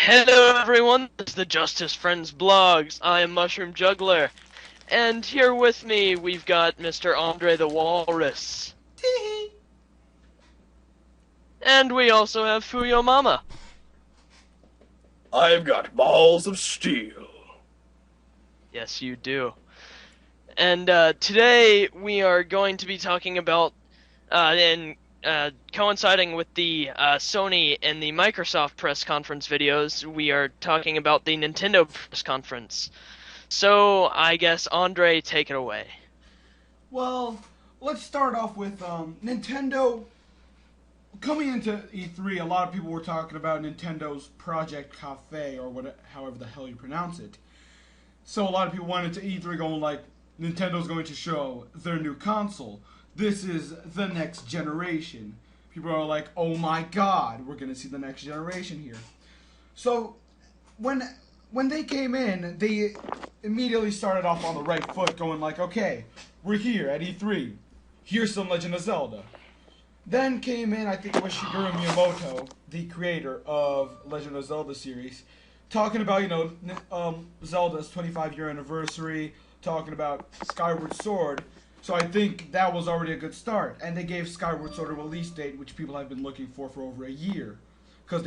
Hello everyone, this is the Justice Friends Blogs. I am Mushroom Juggler, and here with me we've got Mr. Andre the Walrus. And we also have Fuyo Mama. I've got balls of steel. Yes, you do. And today we are going to be talking about, coinciding with the Sony and the Microsoft press conference videos, we are talking about the Nintendo press conference. So, I guess, Andre, take it away. Well, let's start off with Nintendo. Coming into E3, a lot of people were talking about Nintendo's Project Cafe, or however the hell you pronounce it. So a lot of people went into E3 going like, Nintendo's going to show their new console. This is the next generation. People are like, oh my god, we're going to see the next generation here. So when they came in, they immediately started off on the right foot going like, okay, we're here at E3. Here's some Legend of Zelda. Then came in, I think it was Shigeru Miyamoto, the creator of Legend of Zelda series, talking about, Zelda's 25-year anniversary, talking about Skyward Sword. So I think that was already a good start. And they gave Skyward Sword a release date, which people have been looking for over a year. Because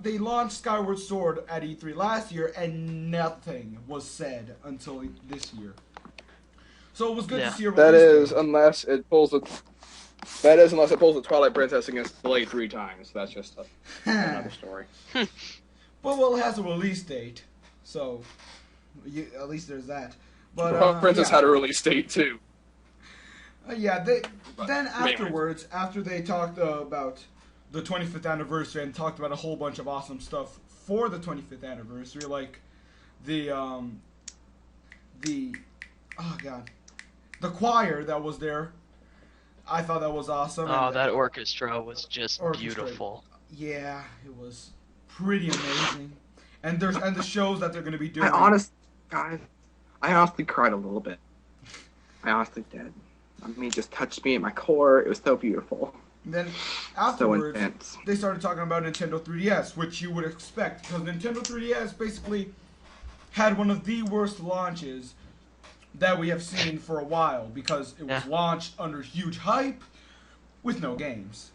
they launched Skyward Sword at E3 last year, and nothing was said until this year. So it was good to see a release That is, date. unless it pulls the Twilight Princess and gets delayed 3 times. That's just another story. Well, it has a release date, so at least there's that. But Twilight Princess had a release date too. Then afterwards, after they talked about the 25th anniversary and talked about a whole bunch of awesome stuff for the 25th anniversary, like the choir that was there. I thought that was awesome. Oh, that orchestra was just orchestra. beautiful. Yeah, it was pretty amazing. And the shows that they're going to be doing. I honestly cried a little bit. I honestly did. I mean, it just touched me at my core. It was so beautiful. And then afterwards, So intense. they started talking about Nintendo 3DS, which you would expect, because Nintendo 3DS basically had one of the worst launches that we have seen for a while, because it was launched under huge hype with no games.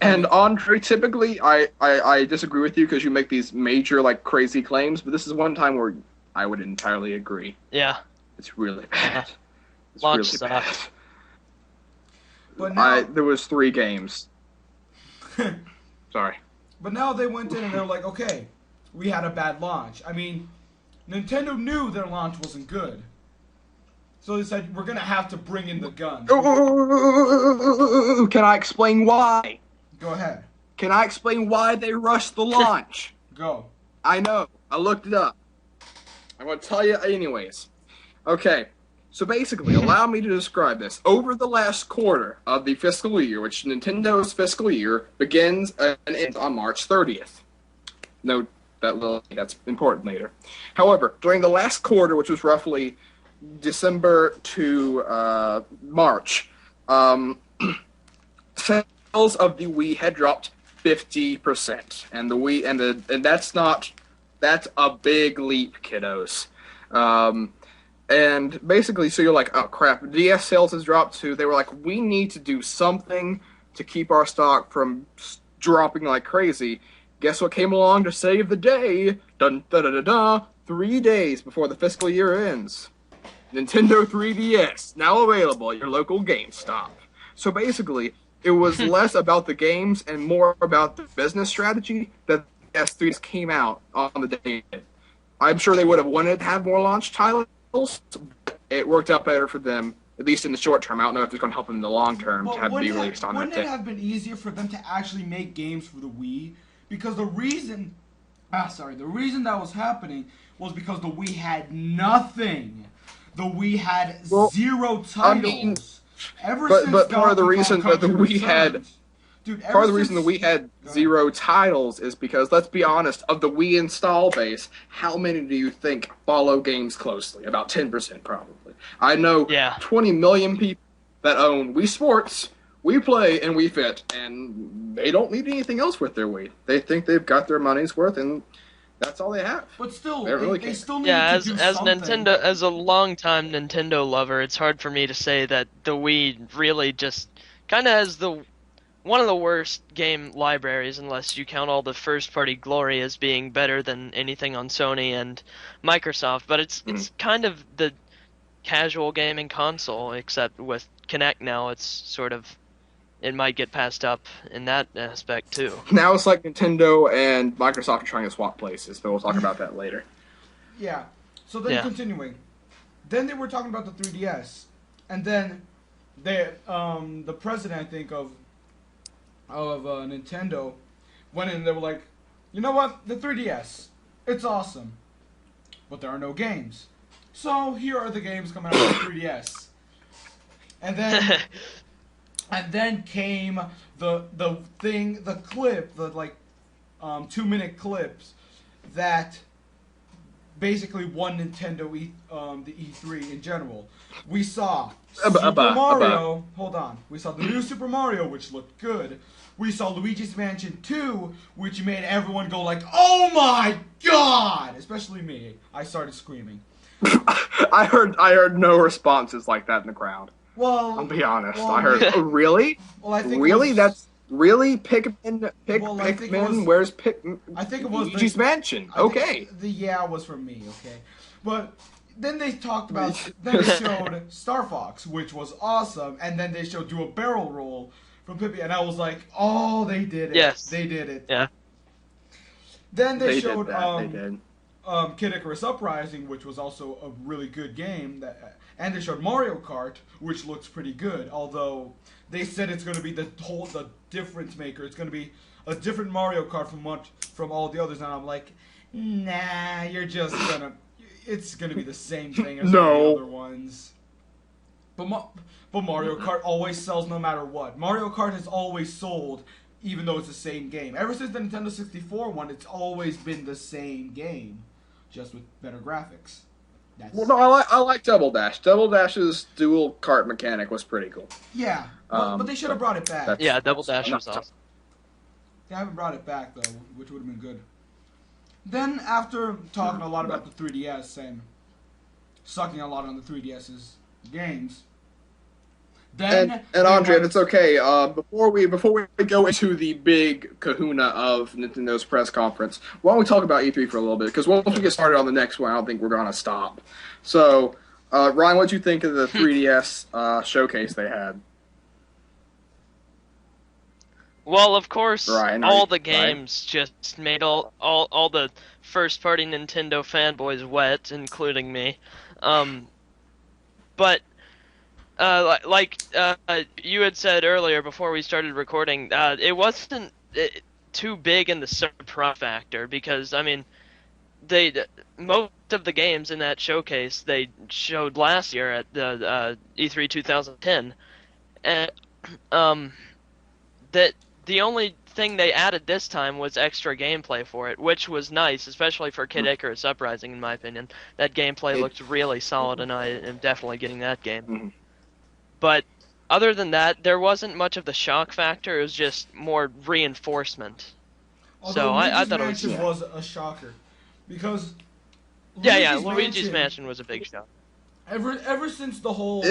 And Andre, typically, I disagree with you because you make these major, like, crazy claims, but this is one time where I would entirely agree. Yeah. It's really bad. It's Launch really sucked. bad. But now, There was 3 games. Sorry. but now they went in and they're like, okay, we had a bad launch. I mean, Nintendo knew their launch wasn't good. So they said, we're going to have to bring in the guns. Can I explain why? Go ahead. Can I explain why they rushed the launch? Go. I know. I looked it up. I'm going to tell you anyways. Okay. So basically, allow me to describe this. Over the last quarter of the fiscal year, which Nintendo's fiscal year begins and ends on March 30th. Note that's important later. However, during the last quarter, which was roughly December to March, sales of the Wii had dropped 50%, and the Wii and that's a big leap, kiddos. And basically, so you're like, oh crap, DS sales has dropped too. They were like, we need to do something to keep our stock from dropping like crazy. Guess what came along to save the day? Dun da da da da. 3 days before the fiscal year ends. Nintendo 3DS, now available at your local GameStop. So basically, it was less about the games and more about the business strategy that the S3 came out on the day. I'm sure they would have wanted to have more launch titles, but it worked out better for them, at least in the short term. I don't know if it's going to help them in the long term to have it be released on that Wouldn't it day. have been easier for them to actually make games for the Wii? Because the reason that was happening was because the Wii had nothing. The Wii had 0 titles. I mean, Ever but since part of the Donkey reason Kong that the Country Wii had Returns- Dude, ever part of the reason since- the Wii had Go ahead. 0 titles is because, let's be honest, of the Wii install base, how many do you think follow games closely? About 10% probably. I know Yeah. 20 million people that own Wii Sports, We play and we fit, and they don't need anything else with their Wii. They think they've got their money's worth, and that's all they have. But still, They really they can't. still need Yeah, to do as something. Nintendo, as a longtime Nintendo lover, it's hard for me to say that the Wii really just kind of has one of the worst game libraries, unless you count all the first-party glory as being better than anything on Sony and Microsoft. But it's kind of the casual gaming console, except with Kinect now, it's sort of, it might get passed up in that aspect too. Now it's like Nintendo and Microsoft are trying to swap places, but we'll talk about that later. Yeah. So then continuing, then they were talking about the 3DS, and then the president, I think, of Nintendo went in and they were like, you know what, the 3DS, it's awesome, but there are no games. So here are the games coming out on the 3DS. And then came the clip, the 2-minute clips that basically won Nintendo the E3 in general. We saw Super Mario. Hold on. We saw the new Super Mario, which looked good. We saw Luigi's Mansion 2, which made everyone go like, "Oh my god!" Especially me. I started screaming. I heard no responses like that in the crowd. Well, I'll be honest. well, I heard, oh, really? Well, I think really? it was, That's really Pikmin? Well, I think it Pikmin? was- Where's I think it was Luigi's Mansion? I think Okay. the yeah was from me, okay. But then they talked about, then they showed Star Fox, which was awesome, and then they showed Do a Barrel Roll from Pippi, and I was like, oh, they did it. Yes. They did it. Yeah. Then they Did showed that. They did. Kid Icarus Uprising, which was also a really good game, and they showed Mario Kart, which looks pretty good, although they said it's going to be the difference maker. It's going to be a different Mario Kart from all the others, and I'm like, nah, it's going to be the same thing as all the other ones. But Mario Kart always sells no matter what. Mario Kart has always sold, even though it's the same game. Ever since the Nintendo 64 one, it's always been the same game, just with better graphics. Well, no, I like Double Dash. Double Dash's dual kart mechanic was pretty cool. Yeah, but they should have brought it back. Yeah, Double Dash was awesome. They haven't brought it back, though, which would have been good. Then, after talking a lot about the 3DS and sucking a lot on the 3DS's games, then... And Andre, if it's okay, before we go into the big kahuna of Nintendo's press conference, why don't we talk about E3 for a little bit? Because once we get started on the next one, I don't think we're going to stop. So, Ryan, what did you think of the 3DS showcase they had? Well, of course, Ryan, all the games just made all the first-party Nintendo fanboys wet, including me. But like you had said earlier before we started recording, it wasn't too big in the surprise factor because I mean, most of the games in that showcase they showed last year at the E3 2010, and that the only thing they added this time was extra gameplay for it, which was nice, especially for Kid Icarus Uprising, in my opinion. That gameplay looked really solid, and I am definitely getting that game. Mm-hmm. But other than that, there wasn't much of the shock factor. It was just more reinforcement. Although I thought it was a shocker, because Luigi's Mansion was a big shock. Ever since the whole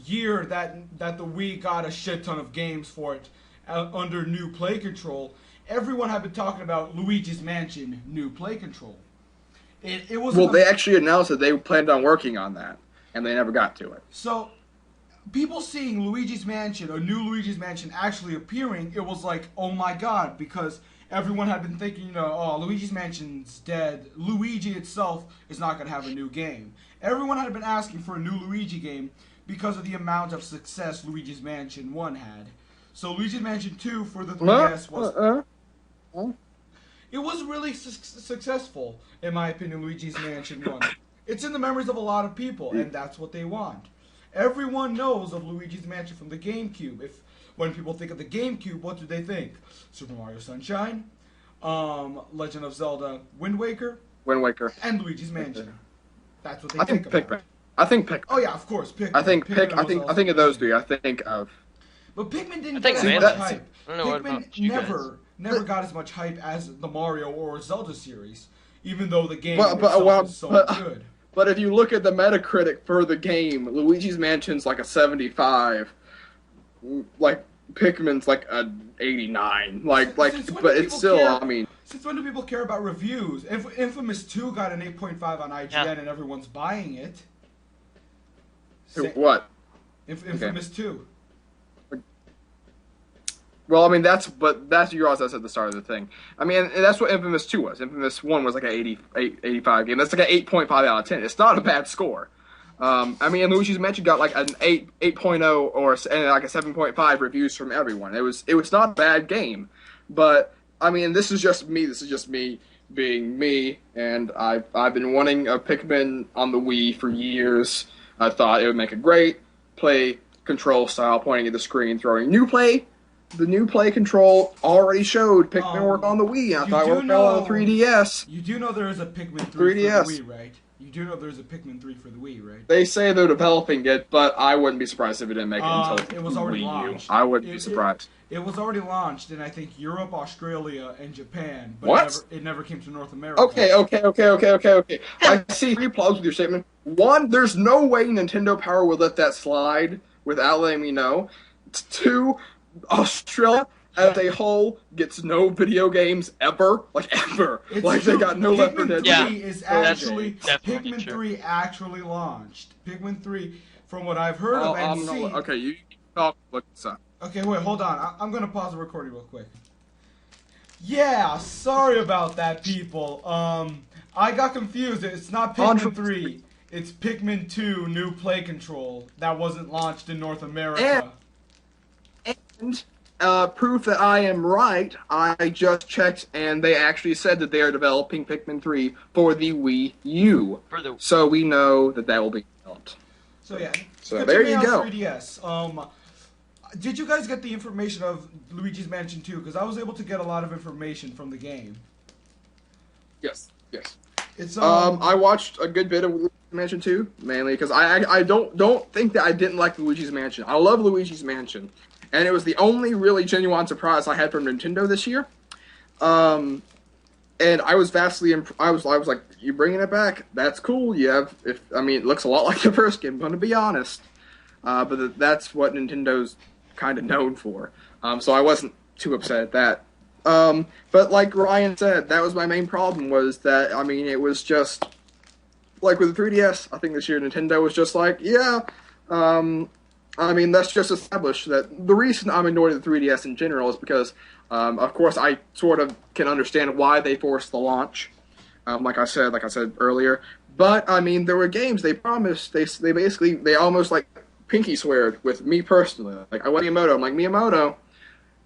year that the Wii got a shit ton of games for it under new play control, everyone had been talking about Luigi's Mansion new play control. It was they actually announced that they planned on working on that, and they never got to it. So, people seeing Luigi's Mansion, a new Luigi's Mansion actually appearing, it was like, oh my god, because everyone had been thinking, oh, Luigi's Mansion's dead. Luigi itself is not going to have a new game. Everyone had been asking for a new Luigi game because of the amount of success Luigi's Mansion 1 had. So Luigi's Mansion 2 for the 3DS was... It was really successful, in my opinion, Luigi's Mansion 1. It's in the memories of a lot of people, and that's what they want. Everyone knows of Luigi's Mansion from the GameCube. When people think of the GameCube, what do they think? Super Mario Sunshine, Legend of Zelda Wind Waker, and Luigi's Mansion. That's what they think about. I think Pikmin. Oh yeah, of course, Pikmin. I think of those three. I think of. But Pikmin didn't I think get as much Amanda- hype. I don't know what Pikmin about you guys. never got as much hype as the Mario or Zelda series, even though the game Well, itself is so good. But if you look at the Metacritic for the game, Luigi's Mansion's like a 75. Like Pikmin's like a 89. Like, Since when but do it's people still. care? I mean, Since when do people care about reviews? Infamous 2 got an 8.5 on IGN Yeah. and everyone's buying it. what? Infamous 2. Well, I mean that's you realize that's at the start of the thing. I mean, and that's what Infamous 2 was. Infamous 1 was like an 85 game. That's like an 8.5 out of 10. It's not a bad score. I mean, Luigi's Mansion got like an 8.0 or and like a 7.5 reviews from everyone. It was not a bad game, but I mean, this is just me. This is just me being me, and I've been wanting a Pikmin on the Wii for years. I thought it would make a great play control style, pointing at the screen, throwing new play. The new play control already showed Pikmin work on the Wii. I thought it worked well on the 3DS. You do know there is a Pikmin 3 3DS. for the Wii, right? You do know there's a Pikmin 3 for the Wii, right? They say they're developing it, but I wouldn't be surprised if it didn't make it until It was already Wii U. launched. I wouldn't be surprised. It was already launched in, I think, Europe, Australia, and Japan. But What? It never came to North America. Okay. I see three problems with your statement. One, there's no way Nintendo Power would let that slide without letting me know. Two, Australia as a whole gets no video games ever, like ever. It's Like true. they got no Left 4 Pikmin Dead. 3 Yeah. is That's actually definitely Pikmin true. 3 actually launched. Pikmin 3, from what I've heard Oh, of and seen. okay, you talk. Look this up. Okay, wait, hold on. I'm gonna pause the recording real quick. Yeah, sorry about that, people. I got confused. It's not Pikmin 3. It's Pikmin 2 New Play Control that wasn't launched in North America. And proof that I am right, I just checked, and they actually said that they are developing Pikmin 3 for the Wii U. For the So we know that will be developed. So yeah. So Good there to me you on go. 3DS. Did you guys get the information of Luigi's Mansion 2? Because I was able to get a lot of information from the game. Yes. It's I watched a good bit of Luigi's Mansion 2, mainly because I don't think that I didn't like Luigi's Mansion. I love Luigi's Mansion, and it was the only really genuine surprise I had from Nintendo this year. And I was vastly I was like, you bringing it back? That's cool. It looks a lot like the first game. I'm going to be honest, but that's what Nintendo's kind of known for. So I wasn't too upset at that. But like Ryan said, that was my main problem, was that, I mean, it was just, like with the 3DS, I think this year Nintendo was just like, let's just establish that the reason I'm ignoring the 3DS in general is because, of course, I sort of can understand why they forced the launch, like I said earlier. But, I mean, there were games they promised, they almost like pinky sweared with me personally. Like, I went to Miyamoto, I'm like, Miyamoto,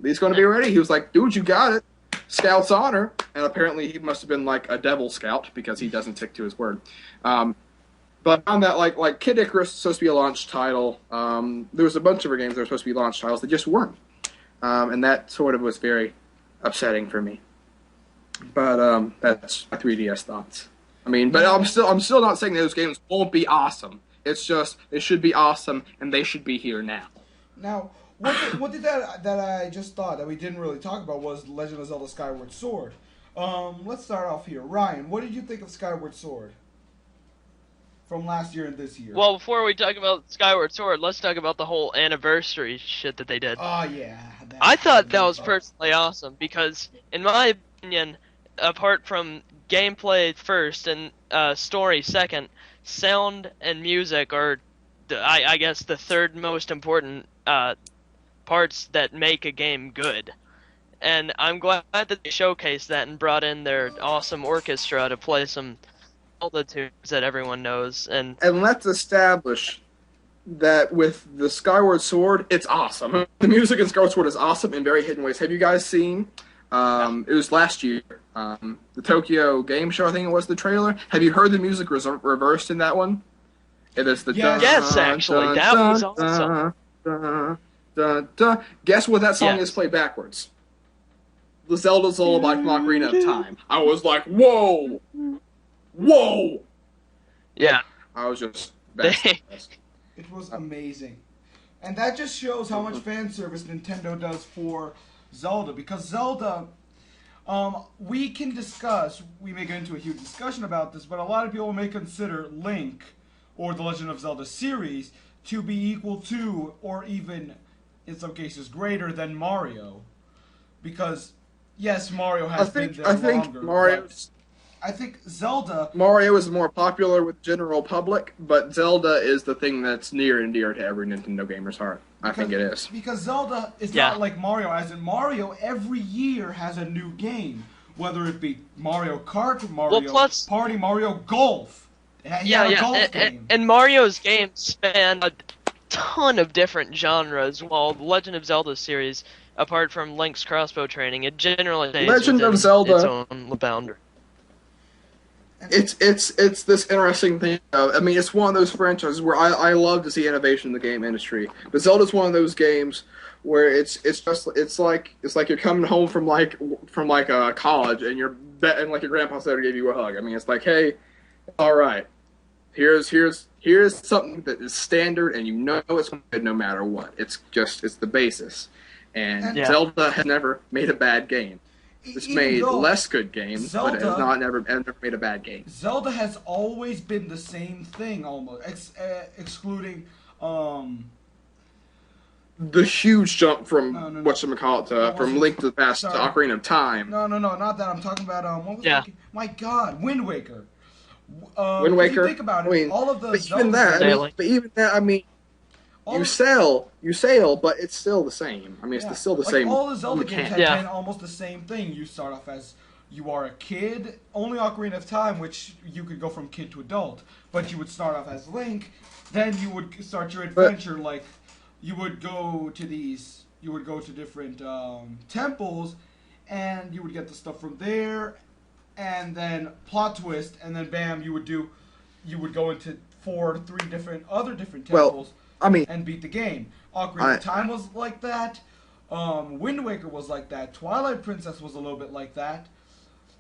he's going to be ready. He was like, dude, you got it. Scout's honor. And apparently he must have been like a devil scout because he doesn't stick to his word. But on that, like Kid Icarus is supposed to be a launch title. There was a bunch of other games that were supposed to be launch titles that just weren't. And that sort of was very upsetting for me. But that's my 3DS thoughts. I mean, but I'm still not saying those games won't be awesome. It's just they should be awesome and they should be here now. Now, what did that I just thought that we didn't really talk about was Legend of Zelda Skyward Sword. Let's start off here. Ryan, what did you think of Skyward Sword from last year and this year? Well, before we talk about Skyward Sword, let's talk about the whole anniversary shit that they did. Oh yeah. I thought that was personally awesome because, in my opinion, apart from gameplay first and story second, sound and music are, I guess, the third most important parts that make a game good. And I'm glad that they showcased that and brought in their awesome orchestra to play some Zelda tunes that everyone knows. And let's establish that with the Skyward Sword, it's awesome. The music in Skyward Sword is awesome in very hidden ways. Have you guys seen? It was last year. The Tokyo Game Show, I think it was the trailer. Have you heard the music reversed in that one? It is the Yes, actually, that was awesome. Guess what that song Yes. is played backwards? The Zelda's Lullaby from Ocarina of Time. I was like, whoa! Yeah. I was just They- It was amazing. And that just shows how much fan service Nintendo does for Zelda. Because Zelda, we can discuss, we may get into a huge discussion about this, but a lot of people may consider Link or the Legend of Zelda series to be equal to, or even in some cases greater than Mario. Because, yes, Mario has been there longer. I think Mario is more popular with general public, but Zelda is the thing that's near and dear to every Nintendo gamer's heart. I think it is. Because Zelda is not like Mario, as in Mario every year has a new game. Whether it be Mario Kart, Mario Party, Mario Golf. And Mario's games span a ton of genre genres, while the Legend of Zelda series, apart from Link's crossbow training, it generally stays Legend of Zelda its own boundary. It's this interesting thing. I mean, it's one of those franchises where I love to see innovation in the game industry. But Zelda's one of those games where it's like you're coming home from college and and like your grandpa said to give you a hug. I mean, it's like, hey, all right, here's something that is standard and you know it's good no matter what. It's the basis. And Zelda has never made a bad game. It's made less good games, but it has never made a bad game. Zelda has always been the same thing, almost, excluding the huge jump from from Link to the Past to Ocarina of Time. No, not that. I'm talking about what was my God, Wind Waker. Wind Waker. If you think about it, all of the but even that, I mean. You sail, but it's still the same. I mean, it's still the same. All the Zelda games have been almost the same thing. You start off as you are a kid. Only Ocarina of Time, which you could go from kid to adult, but you would start off as Link. Then you would start your adventure. Like you would go to different temples, and you would get the stuff from there, and then plot twist, and then bam, you would go into three different temples. And beat the game. Ocarina of Time was like that. Wind Waker was like that. Twilight Princess was a little bit like that.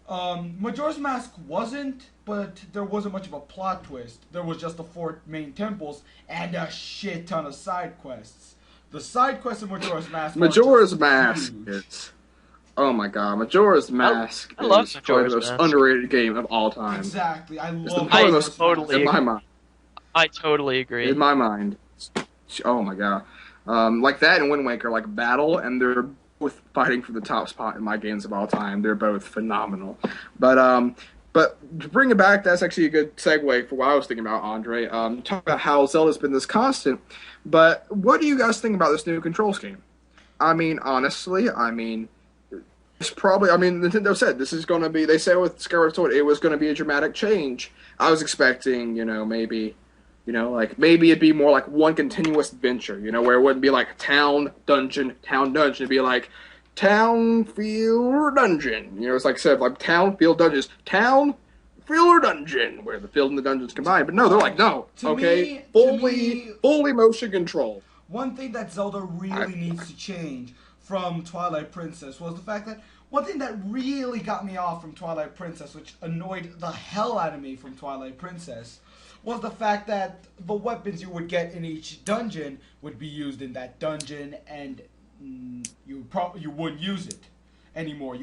Majora's Mask wasn't, but there wasn't much of a plot twist. There was just the 4 main temples and a shit ton of side quests. The side quests in Majora's Mask. Is. Oh my God, Majora's Mask is probably the most underrated game of all time. Exactly, I totally agree. In my mind. Oh my God. Like that and Wind Waker, like battle, and they're both fighting for the top spot in my games of all time. They're both phenomenal. But to bring it back, that's actually a good segue for what I was thinking about, Andre. Talk about how Zelda's been this constant. But what do you guys think about this new control scheme? I mean, honestly, it's probably, Nintendo said this is going to be, they said with Skyward Sword, it was going to be a dramatic change. I was expecting, maybe it'd be more like one continuous adventure, where it wouldn't be like town, dungeon. It'd be like town, field, dungeon. It's like I said, like town, field, dungeons. Town, field, or dungeon, where the field and the dungeons combine. But no, they're like, no, fully motion control. One thing that Zelda really needs to change from Twilight Princess was the fact that one thing that really got me off from Twilight Princess, which annoyed the hell out of me from Twilight Princess, was the fact that the weapons you would get in each dungeon would be used in that dungeon, and you wouldn't use it anymore.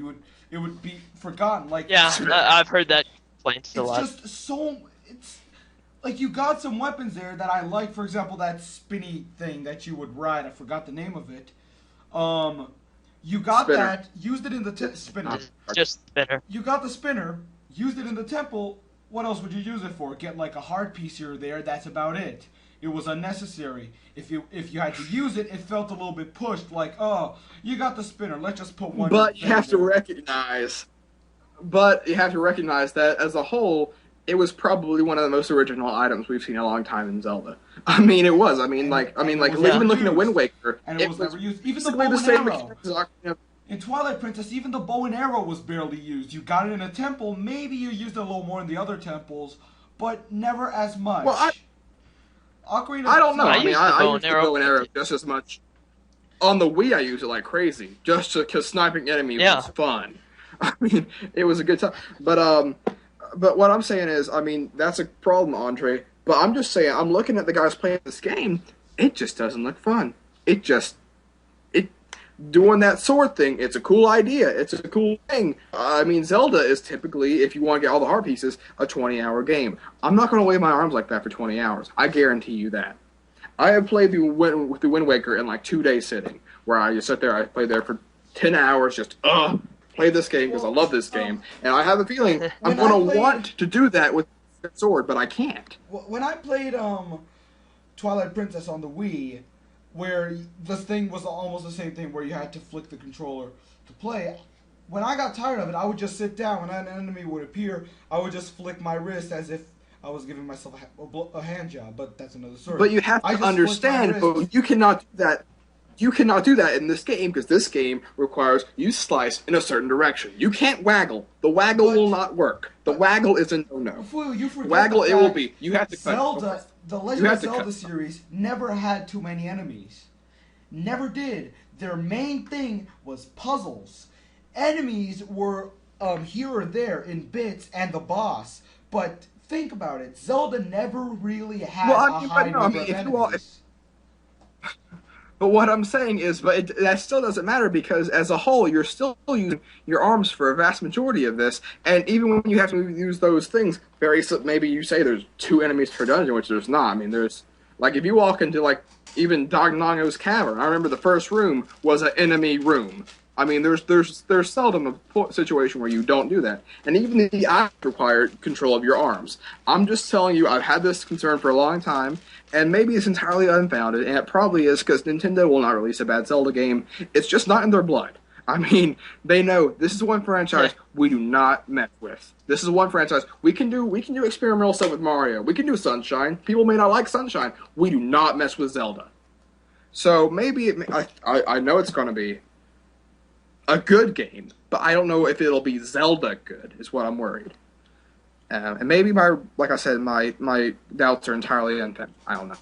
It would be forgotten. Like I've heard that complaint a lot. It's like you got some weapons there that I like. For example, that spinny thing that you would ride. I forgot the name of it. You got spinner. that, used it in the spinner. Just spinner. You got the spinner, used it in the temple. What else would you use it for? Get like a heart piece here or there. That's about it. It was unnecessary. If you had to use it, it felt a little bit pushed. Like, oh, you got the spinner. Let's just put one. But you have to recognize that as a whole, it was probably one of the most original items we've seen in a long time in Zelda. It was. Even looking at Wind Waker, and it was never used. Even the bow and arrow. In Twilight Princess, even the bow and arrow was barely used. You got it in a temple. Maybe you used it a little more in the other temples, but never as much. Well, I don't know. I use the bow and arrow just as much. On the Wii, I use it like crazy, just because sniping enemies was fun. It was a good time. But what I'm saying is, that's a problem, Andre. But I'm just saying, I'm looking at the guys playing this game, it just doesn't look fun. It doing that sword thing, it's a cool idea. It's a cool thing. I mean, Zelda is typically, if you want to get all the heart pieces, a 20-hour game. I'm not going to wave my arms like that for 20 hours. I guarantee you that. I have played the Wind Waker in like 2 days sitting, where I just sit there, I play there for 10 hours, just, play this game because I love this game. And I have a feeling I'm going to want to do that with the sword, but I can't. When I played Twilight Princess on the Wii, where the thing was almost the same thing, where you had to flick the controller to play. When I got tired of it, I would just sit down. When an enemy would appear, I would just flick my wrist as if I was giving myself a hand job. But that's another story. But you have to understand, but you cannot do that. You cannot do that in this game because this game requires you slice in a certain direction. You can't waggle. The waggle will not work. The waggle is a no-no. You forget waggle, the it will fact be. You have to cut. The Legend of Zelda series never had too many enemies. Never did. Their main thing was puzzles. Enemies were here or there in bits and the boss. But think about it. Zelda never really had a high number of enemies. But what I'm saying is, that still doesn't matter because as a whole, you're still using your arms for a vast majority of this, and even when you have to use those things, maybe you say there's 2 enemies per dungeon, which there's not. I mean, there's, like, if you walk into, like, even Dognago's Cavern, I remember the first room was an enemy room. I mean, there's seldom a situation where you don't do that. And even the eyes require control of your arms. I'm just telling you, I've had this concern for a long time, and maybe it's entirely unfounded, and it probably is because Nintendo will not release a bad Zelda game. It's just not in their blood. I mean, they know this is one franchise we do not mess with. This is one franchise we can do experimental stuff with Mario. We can do Sunshine. People may not like Sunshine. We do not mess with Zelda. So maybe I know it's going to be a good game, but I don't know if it'll be Zelda good, is what I'm worried. And maybe like I said, my doubts are entirely unfounded. I don't know.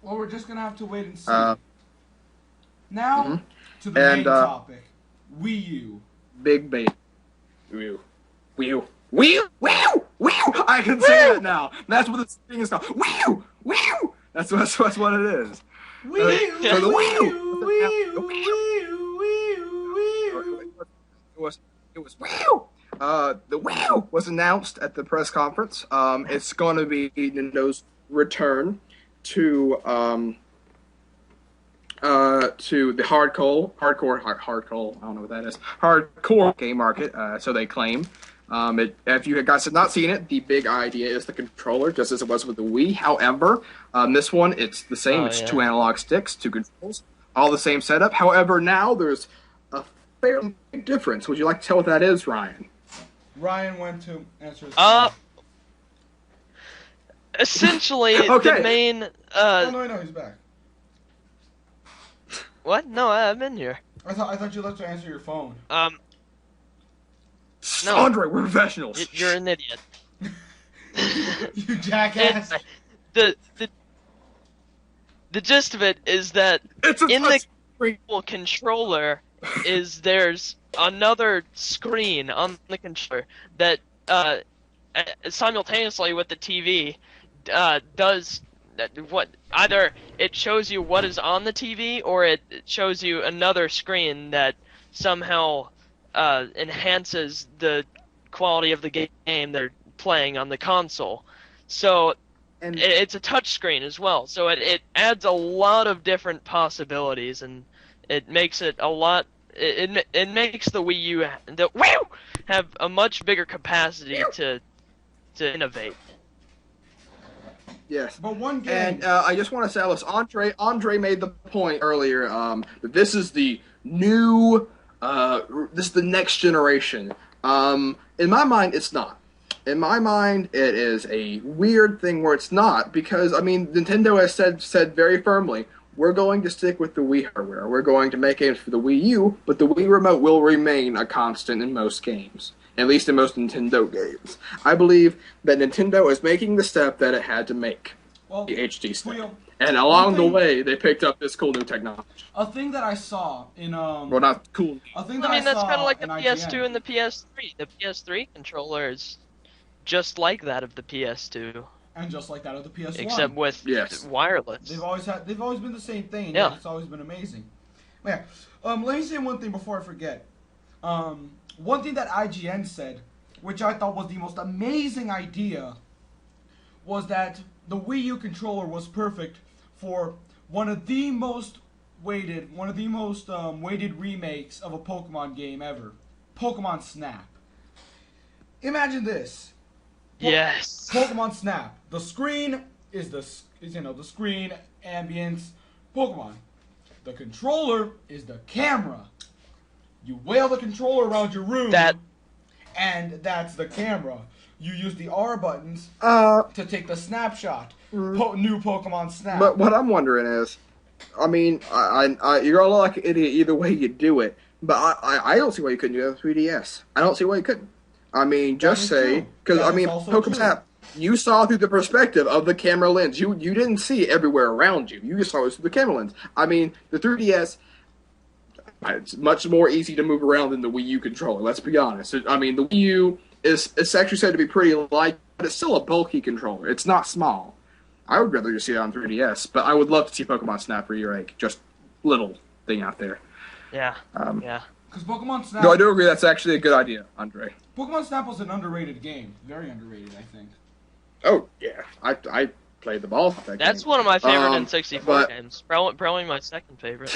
Well, we're just going to have to wait and see. Now, to the main topic. Wii U. Big baby. Wii U. Wii U! Wii U! I can say that now. That's what this thing is called. Wii U! Wii U! That's what it is. Wii U! So the Wii U! It was Wii U! The Wii U was announced at the press conference. It's going to be Nintendo's return to the hardcore, I don't know what that is, hardcore game market, so they claim. If you guys have not seen it, the big idea is the controller, just as it was with the Wii. However, this one, it's the same. It's 2 analog sticks, 2 controls, all the same setup. However, now there's a fairly big difference. Would you like to tell what that is, Ryan? Ryan went to answer his phone. Essentially, okay. The main... No, he's back. What? No, I'm in here. I thought you left to answer your phone. No. Andre, we're professionals. You're an idiot. You jackass. The gist of it is that in the controller there's another screen on the controller that simultaneously with the TV does what either it shows you what is on the TV or it shows you another screen that somehow enhances the quality of the game they're playing on the console. So and it's a touch screen as well. So it adds a lot of different possibilities, and it makes it a lot. It makes the Wii U have a much bigger capacity to innovate. Yes. But one game. And I just want to say this. Andre made the point earlier that this is the new, this is the next generation. In my mind, it's not. In my mind, it is a weird thing where it's not, because, I mean, Nintendo has said very firmly, we're going to stick with the Wii hardware. We're going to make games for the Wii U, but the Wii Remote will remain a constant in most games. At least in most Nintendo games. I believe that Nintendo is making the step that it had to make. Well, the HD step. And along the way, they picked up this cool new technology. A thing that I saw in well, not cool. A thing that that's kind of like the IGN. PS2 and the PS3. The PS3 controller is just like that of the PS2. and just like that of the PS1. Except with Yes. wireless. They've always been the same thing. And Yeah. it's always been amazing. Yeah. Let me say one thing before I forget. One thing that IGN said, which I thought was the most amazing idea, was that the Wii U controller was perfect for one of the most weighted remakes of a Pokemon game ever, Pokemon Snap. Imagine this. Yes. Pokemon Snap. The screen is the screen, ambience, Pokemon. The controller is the camera. You whale the controller around your room, and that's the camera. You use the R buttons to take the snapshot. New Pokemon Snap. But what I'm wondering is, I mean, you're all like an idiot either way you do it, but I don't see why you couldn't do it with 3DS. I don't see why you couldn't. I mean, just say, because, I mean, Pokemon Snap, you saw through the perspective of the camera lens. You didn't see everywhere around you. You just saw it through the camera lens. I mean, the 3DS, it's much more easy to move around than the Wii U controller, let's be honest. I mean, the Wii U it's actually said to be pretty light, but it's still a bulky controller. It's not small. I would rather just see it on 3DS, but I would love to see Pokemon Snap re-rank. Just little thing out there. Yeah. Yeah. Because Pokemon Snap... No, I do agree that's actually a good idea, Andre. Pokemon Snap was an underrated game. Very underrated, I think. Oh, yeah. I played the ball with that That's game. one of my favorite N64 but- games. Probably my second favorite.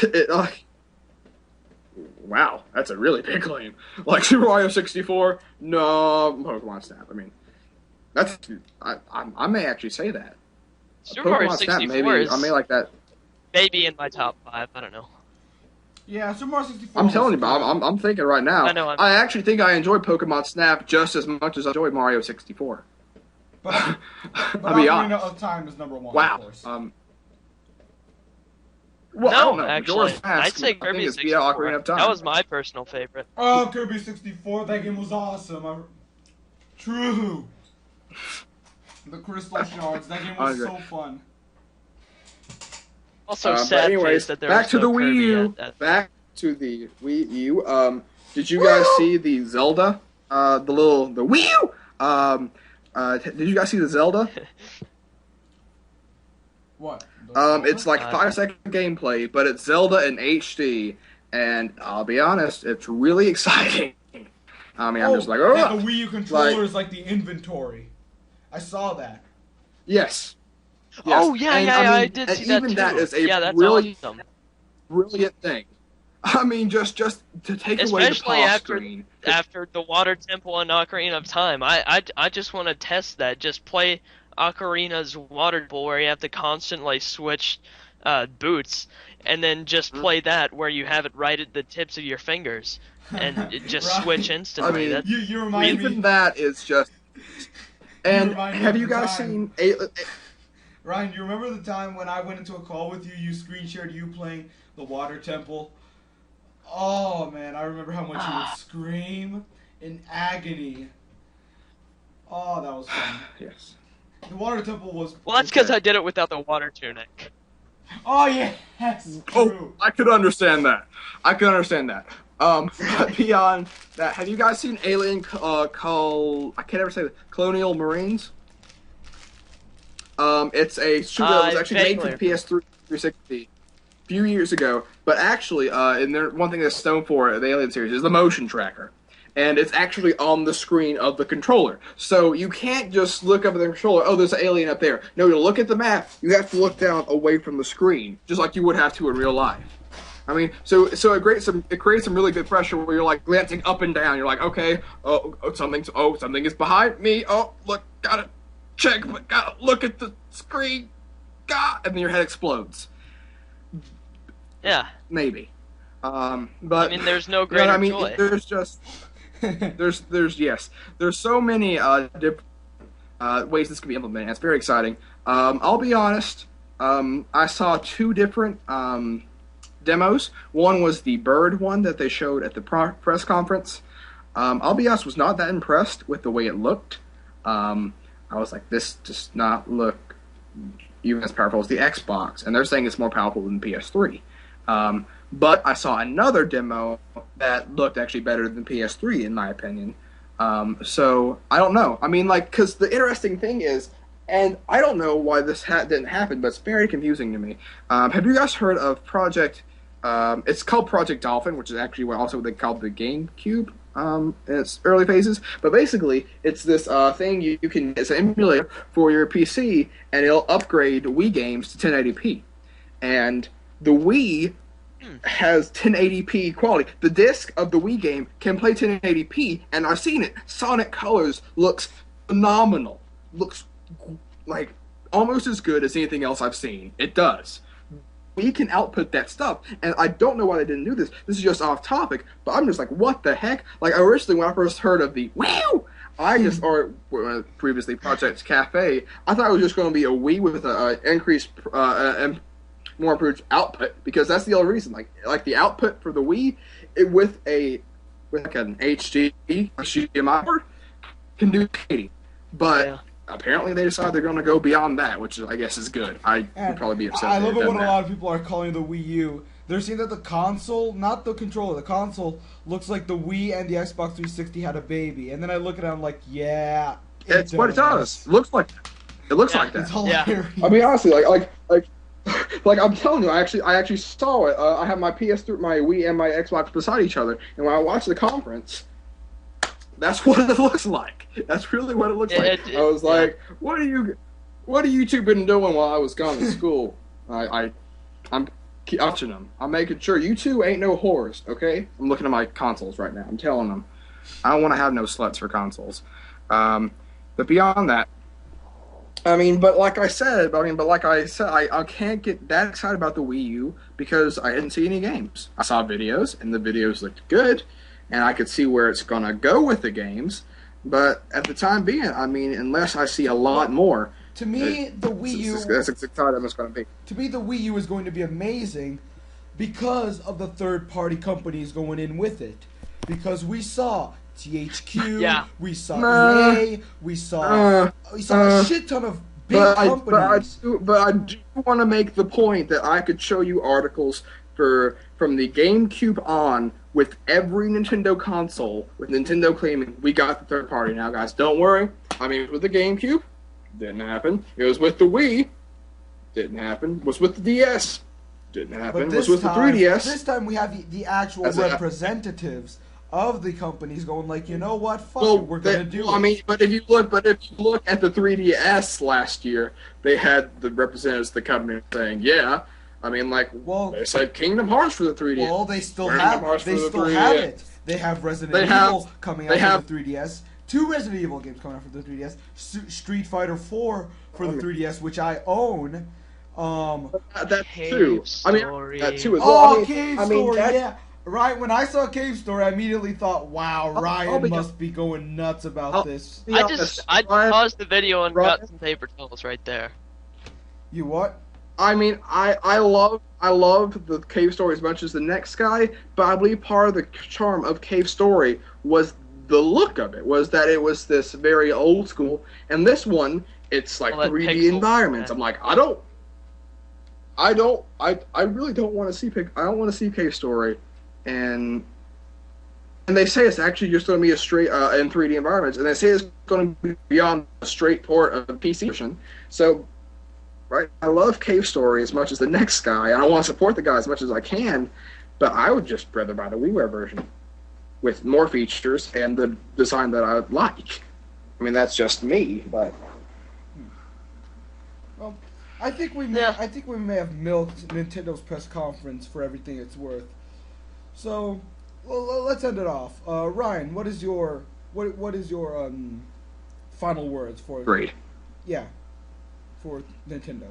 Wow, that's a really big claim. Like Super Mario 64, no, Pokemon Snap. I mean, that's I may actually say that. Super Mario Pokemon Snap, 64 maybe is I may like that. maybe in my top 5. I don't know. Yeah, Super Mario 64. I'm telling you, Bob. I'm thinking right now. I know, I actually think I enjoy Pokemon Snap just as much as I enjoy Mario 64. But I'll be Ocarina honest. of Time is number one. Wow. Of course. Well, I No, don't know. actually, Majora's Mask, I'd say I think Kirby it's via 64. Ocarina of Time. That was my personal favorite. Oh, Kirby 64. That game was awesome. True. The Crystal Shards. That game was so fun. Also, but sad anyways, face that there back was to no the Wii Kirby U. at Back to the Wii U. Did you guys see the Zelda? The Wii U. Did you guys see the Zelda? What? It's like 5-second gameplay, but it's Zelda in HD, and I'll be honest, it's really exciting. I mean, I'm just like, yeah, oh, the Wii U controller is like the inventory. I saw that. yes. Oh, yeah, And, yeah, I mean, I did and see that even too. that is a Yeah, that's really awesome. brilliant thing. I mean, just to take away the Especially pause after screen. after the Water Temple and Ocarina of Time. I just want to test that. Just play Ocarina's Water Temple where you have to constantly switch boots, and then just play that where you have it right at the tips of your fingers, and it just Right. switch instantly. I mean, That's You remind Even me, that is just. And remind me have of you the guys time. seen? Ryan, you remember the time when I went into a call with you, you screen shared you playing the Water Temple? Oh, man, I remember how much you would scream in agony. Oh, that was fun. Yes. The Water Temple was... well, that's because I did it without the water tunic. Oh, yes! Oh, True. I could understand that. But beyond that, have you guys seen Alien called I can't ever say it, Colonial Marines? It's a shooter that was actually made for the PS3 360 a few years ago. But actually, and one thing that's known for the Alien series is the motion tracker. And it's actually on the screen of the controller. So you can't just look up at the controller, oh, there's an alien up there. No, to look at the map, you have to look down away from the screen, just like you would have to in real life. I mean, so it creates some really good pressure where you're like glancing up and down. You're like, okay, something is behind me. Oh, look, gotta check, but gotta look at the screen. God, and then your head explodes. Yeah. Maybe. But I mean, there's no greater joy. There's just there's so many different ways this can be implemented. It's very exciting. I'll be honest. I saw two different demos. One was the bird one that they showed at the press conference. I'll be honest, was not that impressed with the way it looked. I was like, this does not look even as powerful as the Xbox, and they're saying it's more powerful than PS3. But I saw another demo that looked actually better than PS3, in my opinion. So, I don't know. I mean, like, because the interesting thing is, And I don't know why this didn't happen, but it's very confusing to me. Have you guys heard of Project? It's called Project Dolphin, which is actually what they called the GameCube in its early phases. But basically, it's this thing you can. It's an emulator for your PC, and it'll upgrade Wii games to 1080p. And the Wii has 1080p quality. The disc of the Wii game can play 1080p, and I've seen it. Sonic Colors looks phenomenal. Looks like almost as good as anything else I've seen. It does. We can output that stuff, and I don't know why they didn't do this. This is just off topic, but I'm just like, what the heck? Like, originally when I first heard of the Wii, or previously Project Cafe, I thought it was just going to be a Wii with an increased and more improved output, because that's the only reason. Like the output for the Wii, with like an HDMI port, can do 80, but apparently they decided they're going to go beyond that, which I guess is good. I would probably be upset. I love it when a lot of people are calling the Wii U. They're saying that the console, not the controller, the console looks like the Wii and the Xbox 360 had a baby. And then I look at it, I'm like, yeah, it's what it does. It looks like that. It's hilarious. I mean, honestly, like I'm telling you, I actually saw it. I have my PS3, my Wii, and my Xbox beside each other, and when I watched the conference, that's what it looks like. That's really what it looks like. I was like, what are you two been doing while I was gone to school? I'm watching them. I'm making sure you two ain't no whores, okay? I'm looking at my consoles right now. I'm telling them, I don't want to have no sluts for consoles. But beyond that, but like I said, I can't get that excited about the Wii U because I didn't see any games. I saw videos, and the videos looked good, and I could see where it's gonna go with the games. But at the time being, unless I see a lot more, to me, the Wii U. That's exciting it's going to be. To me, the Wii U is going to be amazing because of the third-party companies going in with it. Because we saw THQ, we saw EA, we saw a shit ton of big companies. But I do want to make the point that I could show you articles from the GameCube on with every Nintendo console, with Nintendo claiming, we got the third party now, guys. Don't worry. With the GameCube, didn't happen. It was with the Wii, didn't happen. It was with the DS, didn't happen. It was with the 3DS. This time we have the actual representatives of the companies going like, you know what, fuck it, we're gonna do it. But if you look at the 3DS last year, they had the representatives of the company saying, yeah. They said Kingdom Hearts for the 3DS. Well, they still have it. They have Resident Evil coming out for the 3DS. 2 Resident Evil games coming out for the 3DS. Street Fighter 4 for the 3DS, which I own. That too. That too as well. Oh, Cave Story, yeah. Right, when I saw Cave Story, I immediately thought, wow, Ryan must be going nuts about this. I paused the video and got some paper towels right there. You what? I love the Cave Story as much as the next guy, but I believe part of the charm of Cave Story was the look of it, was that it was this very old school, and this one, it's like 3D environments. I'm like, I really don't want to see Cave Story, and they say it's actually just going to be a straight in 3D environments, and they say it's going to be beyond a straight port of the PC version. So. Right, I love Cave Story as much as the next guy, and I want to support the guy as much as I can, but I would just rather buy the WiiWare version with more features and the design that I like. That's just me, but. Well, I think we may have milked Nintendo's press conference for everything it's worth. So, let's end it off. Ryan, what is your final words for? Great. Yeah. For Nintendo.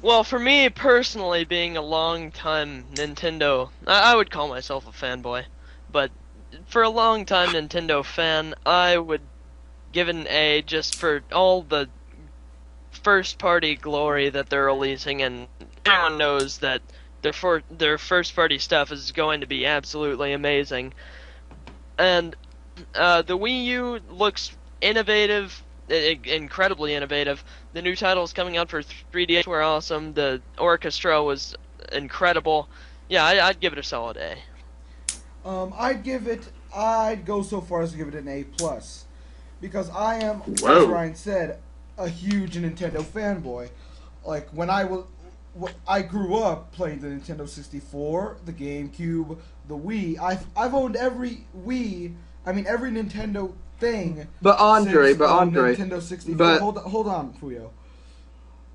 Well, for me personally, being a long-time Nintendo, I would call myself a fanboy, but for a long-time Nintendo fan, I would give it an A just for all the first-party glory that they're releasing, and everyone knows that their first-party stuff is going to be absolutely amazing. And the Wii U looks innovative. Incredibly innovative. The new titles coming out for 3DS were awesome. The orchestra was incredible. Yeah, I'd give it a solid A. I'd go so far as to give it an A+. Because I am, as Ryan said, a huge Nintendo fanboy. Like when I grew up playing the Nintendo 64, the GameCube, the Wii. I've owned every Wii. I mean every Nintendo thing. But Andre, since, Nintendo 64. but Hold on, Fuyo.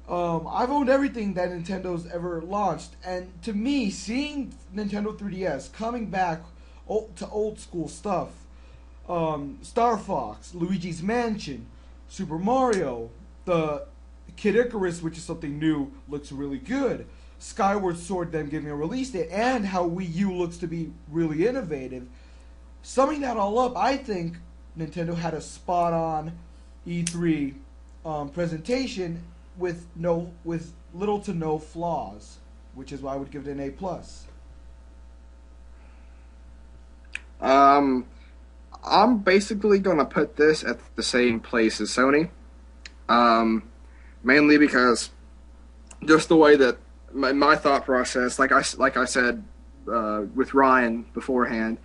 I've owned everything that Nintendo's ever launched, and to me, seeing Nintendo 3DS coming back to old school stuff, Star Fox, Luigi's Mansion, Super Mario, the Kid Icarus, which is something new, looks really good. Skyward Sword, them giving a release date, and how Wii U looks to be really innovative. Summing that all up, I think Nintendo had a spot-on E3 presentation with little to no flaws, which is why I would give it an A+. I'm basically gonna put this at the same place as Sony. Mainly because just the way that my thought process, like I said with Ryan beforehand,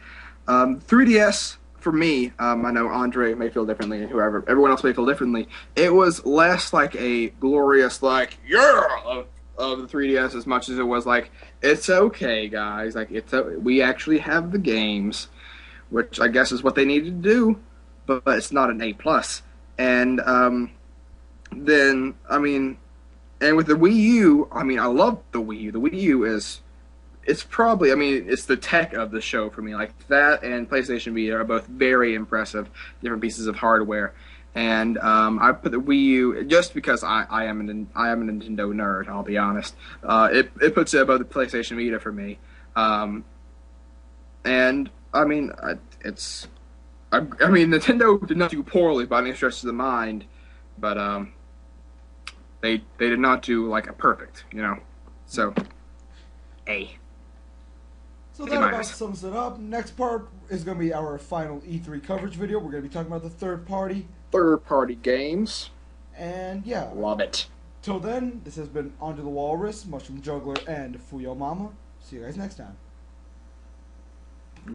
3DS for me, I know Andre may feel differently, and everyone else may feel differently. It was less like a glorious of the 3DS as much as it was like, it's okay, guys, like we actually have the games, which I guess is what they needed to do, but it's not an A+. And then, I mean, and with the Wii U, I mean, I love the Wii U. The Wii U it's probably, I mean, it's the tech of the show for me. Like, that and PlayStation Vita are both very impressive, different pieces of hardware. And I put the Wii U, just because I am a Nintendo nerd, I'll be honest. It puts it above the PlayStation Vita for me. And, I mean, Nintendo did not do poorly by any stretch of the mind, but they did not do like a perfect, So A. So that about sums it up. Next part is going to be our final E3 coverage video. We're going to be talking about the third party games. And yeah. Love it. Till then, this has been Under the Walrus, Mushroom Juggler, and Fuyo Mama. See you guys next time.